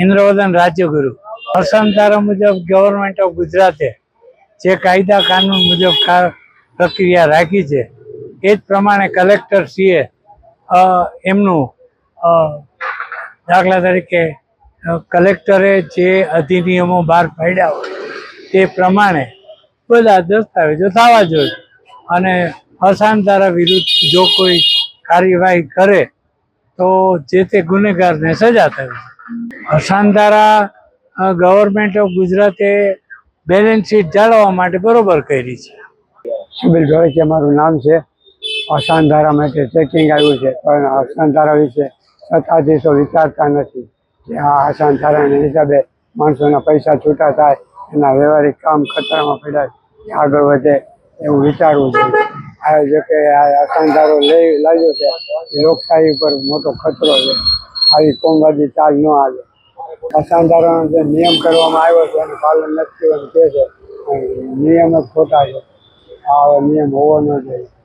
ઇન્દ્રવદન રાજ્યગુરુ અસંતારા મુજબ government of ગુજરાતે જે કાયદા કાનૂન મુજબ પ્રક્રિયા રાખી છે એ જ પ્રમાણે કલેક્ટર શ્રીએ એમનું દાખલા તરીકે કલેક્ટરે જે અધિનિયમો બહાર પાડ્યા હોય તે પ્રમાણે બધા દસ્તાવેજો થવા જોઈએ અને અસાનધારા વિરુદ્ધ જો કોઈ કાર્યવાહી કરે તો જે તે ગુનેગારને સજા થવી. અસાનધારા ગવર્મેન્ટ ઓફ ગુજરાતે બેલેન્સ શીટ જાળવવા માટે બરોબર કરી છે. સુબીર ધોળકિયા મારું નામ છે. અસાનધારા માટે ચેકિંગ આવ્યું છે, પણ અસાનધારા વિશે સત્તાધીશો વિચારતા નથી કે આ અસાનધારાના હિસાબે માણસોના પૈસા છૂટા થાય, એના વ્યવહારિક કામ ખતરામાં પડાય, આગળ વધે એવું વિચારવું જોઈએ. આ જો કે આ અસાનધારો લાવ્યો છે એ લોકશાહી ઉપર મોટો ખતરો છે. આવી કોમવાદી ચાલ ન આવે. અસાનધારાનો જે નિયમ કરવામાં આવ્યો છે એનું પાલન નથી થયું કહે છે, નિયમ જ ખોટા છે. આ નિયમ હોવો ન જોઈએ.